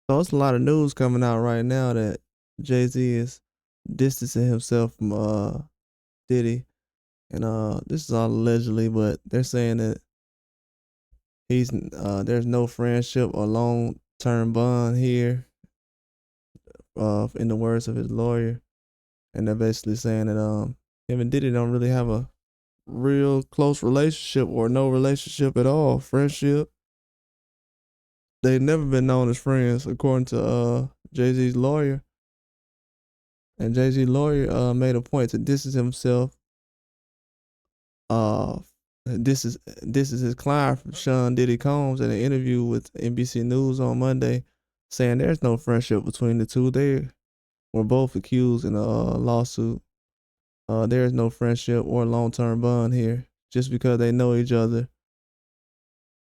So it's a lot of news coming out right now that Jay-Z is distancing himself from Diddy, and this is all allegedly, but they're saying that there's no friendship or long-term bond here, in the words of his lawyer, and they're basically saying that him and Diddy don't really have a real close relationship or no relationship at all, friendship. They've never been known as friends, according to Jay-Z's lawyer. And Jay-Z lawyer made a point to distance himself. Uh, this is his client from Sean Diddy Combs in an interview with NBC News on Monday, saying there's no friendship between the two. They were both accused in a lawsuit. There is no friendship or long-term bond here. Just because they know each other,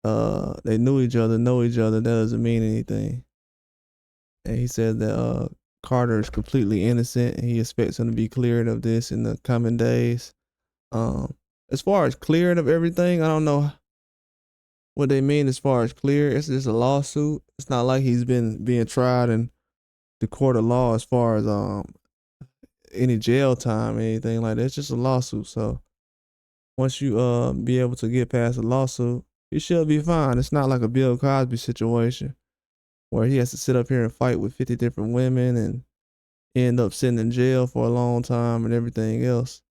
they knew each other, know each other, that doesn't mean anything. And he said that Carter is completely innocent, and he expects him to be cleared of this in the coming days. Um, as far as clearing of everything, I don't know what they mean as far as clear. It's just a lawsuit. It's not like he's been being tried in the court of law as far as any jail time or anything like that. It's just a lawsuit. So once you be able to get past a lawsuit, you should be fine. It's not like a Bill Cosby situation where he has to sit up here and fight with 50 different women and end up sitting in jail for a long time and everything else.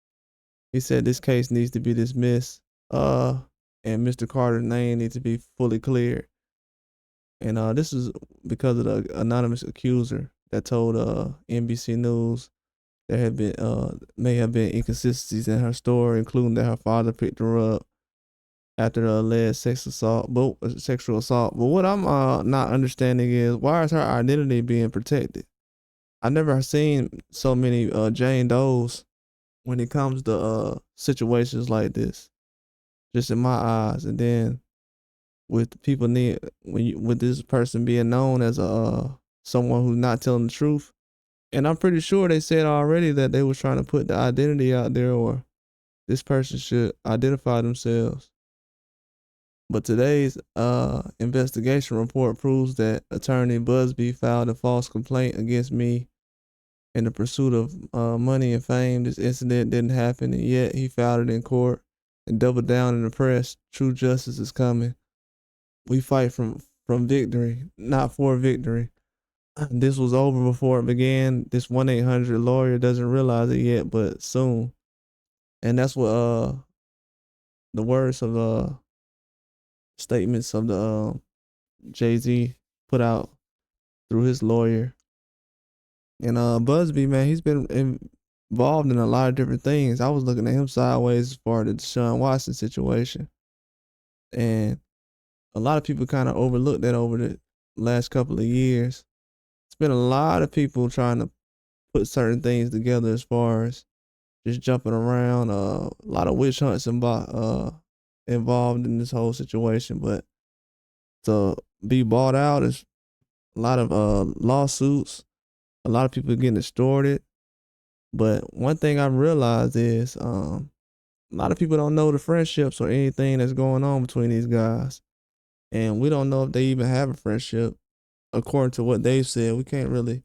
He said this case needs to be dismissed, and Mr. Carter's name needs to be fully cleared. And this is because of the anonymous accuser that told NBC News there had been may have been inconsistencies in her story, including that her father picked her up after the alleged sexual assault. But what I'm not understanding is, why is her identity being protected? I never seen so many Jane Does when it comes to situations like this, just in my eyes. And then with people need with this person being known as a someone who's not telling the truth, and I'm pretty sure they said already that they was trying to put the identity out there, or this person should identify themselves. But today's investigation report proves that attorney Busby filed a false complaint against me in the pursuit of money and fame. This incident didn't happen, and yet he filed it in court and doubled down in the press. True justice is coming. We fight from victory, not for victory. This was over before it began. This 1-800 lawyer doesn't realize it yet, but soon. And that's what the words of the statements of the Jay-Z put out through his lawyer. And Busby, man, he's been involved in a lot of different things. I was looking at him sideways as far as the Deshaun Watson situation. And a lot of people kind of overlooked that over the last couple of years. It's been a lot of people trying to put certain things together as far as just jumping around. A lot of witch hunts involved in this whole situation. But to be bought out is a lot of lawsuits. A lot of people getting extorted. But one thing I've realized is a lot of people don't know the friendships or anything that's going on between these guys. And we don't know if they even have a friendship. According to what they've said, we can't really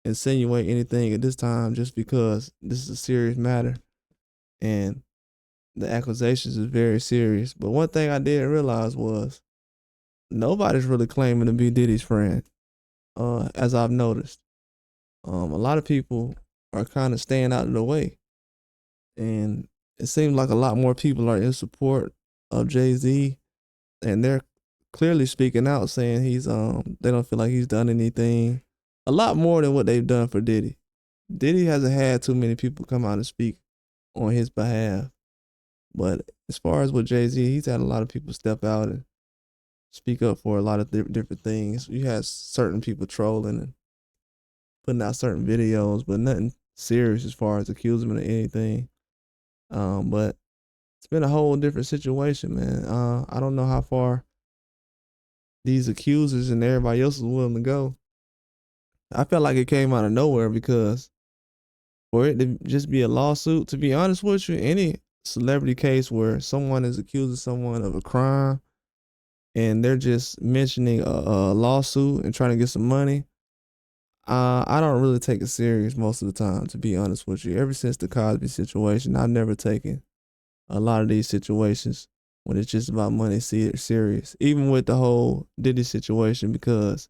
insinuate anything at this time, just because this is a serious matter and the accusations is very serious. But one thing I didn't realize was nobody's really claiming to be Diddy's friend, as I've noticed. A lot of people are kind of staying out of the way, and it seems like a lot more people are in support of Jay-Z, and they're clearly speaking out, saying they don't feel like he's done anything, a lot more than what they've done for Diddy. Diddy hasn't had too many people come out and speak on his behalf, but as far as with Jay-Z, he's had a lot of people step out and speak up for a lot of different things. You had certain people trolling and putting out certain videos, but nothing serious as far as accusing him of anything. But it's been a whole different situation, man. I don't know how far these accusers and everybody else is willing to go. I felt like it came out of nowhere, because for it to just be a lawsuit, to be honest with you, any celebrity case where someone is accusing someone of a crime and they're just mentioning a lawsuit and trying to get some money. I don't really take it serious most of the time, to be honest with you. Ever since the Cosby situation, I've never taken a lot of these situations when it's just about money serious. Even with the whole Diddy situation, because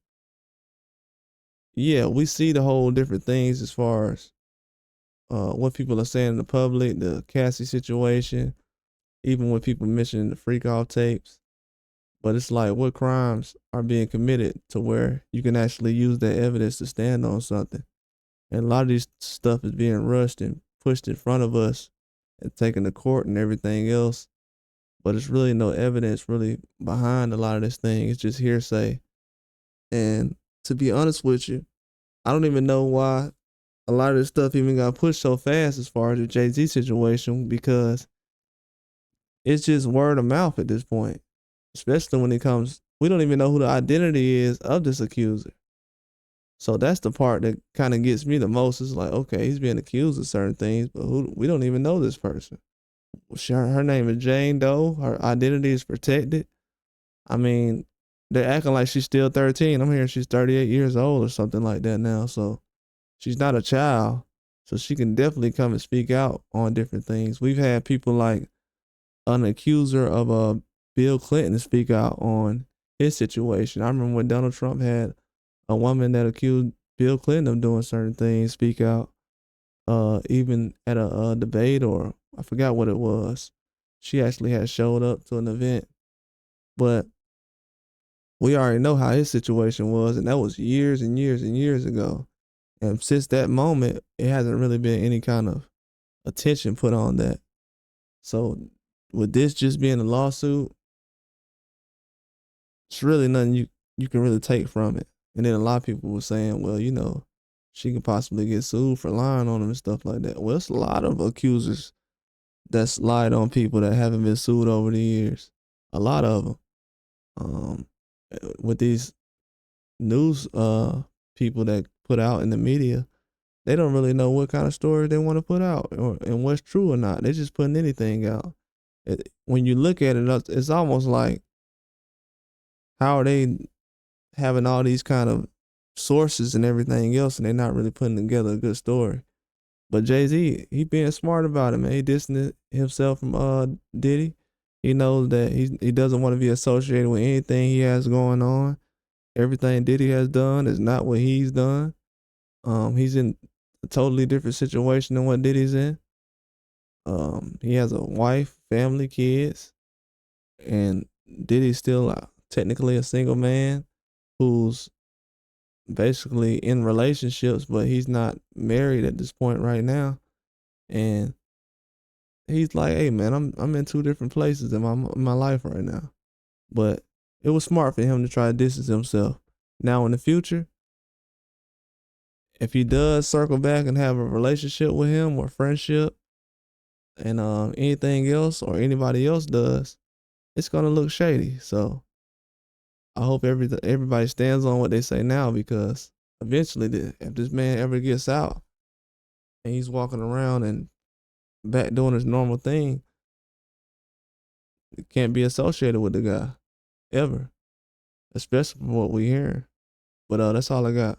yeah, we see the whole different things as far as what people are saying in the public, the Cassie situation, even when people mention the freak off tapes. But it's like, what crimes are being committed to where you can actually use that evidence to stand on something? And a lot of these stuff is being rushed and pushed in front of us and taken to court and everything else. But it's really no evidence really behind a lot of this thing. It's just hearsay. And to be honest with you, I don't even know why a lot of this stuff even got pushed so fast as far as the Jay-Z situation, because it's just word of mouth at this point. Especially when it comes, we don't even know who the identity is of this accuser. So that's the part that kind of gets me the most. It's like, okay, he's being accused of certain things, but we don't even know this person. Her name is Jane Doe. Her identity is protected. I mean, they're acting like she's still 13. I'm hearing she's 38 years old or something like that now. So she's not a child. So she can definitely come and speak out on different things. We've had people like an accuser of Bill Clinton speak out on his situation. I remember when Donald Trump had a woman that accused Bill Clinton of doing certain things speak out. Even at a debate, or I forgot what it was. She actually had showed up to an event, but we already know how his situation was, and that was years and years and years ago. And since that moment, it hasn't really been any kind of attention put on that. So, with this just being a lawsuit, it's really nothing you can really take from it. And then a lot of people were saying, well, she could possibly get sued for lying on him and stuff like that. Well, it's a lot of accusers that's lied on people that haven't been sued over the years. A lot of them. Um, with these news people that put out in the media, they don't really know what kind of story they want to put out, and what's true or not. They're just putting anything out. When you look at it, it's almost like, how are they having all these kind of sources and everything else, and they're not really putting together a good story? But Jay-Z, he being smart about it, man. He distancing himself from Diddy. He knows that he doesn't want to be associated with anything he has going on. Everything Diddy has done is not what he's done. He's in a totally different situation than what Diddy's in. He has a wife, family, kids, and Diddy's still technically a single man who's basically in relationships, but he's not married at this point right now. And he's like, "Hey, man, I'm in two different places in my life right now." But it was smart for him to try to distance himself. Now in the future, if he does circle back and have a relationship with him or friendship, and anything else or anybody else does, it's gonna look shady. So I hope everybody stands on what they say now, because eventually, if this man ever gets out and he's walking around and back doing his normal thing, it can't be associated with the guy ever, especially from what we hear. But that's all I got.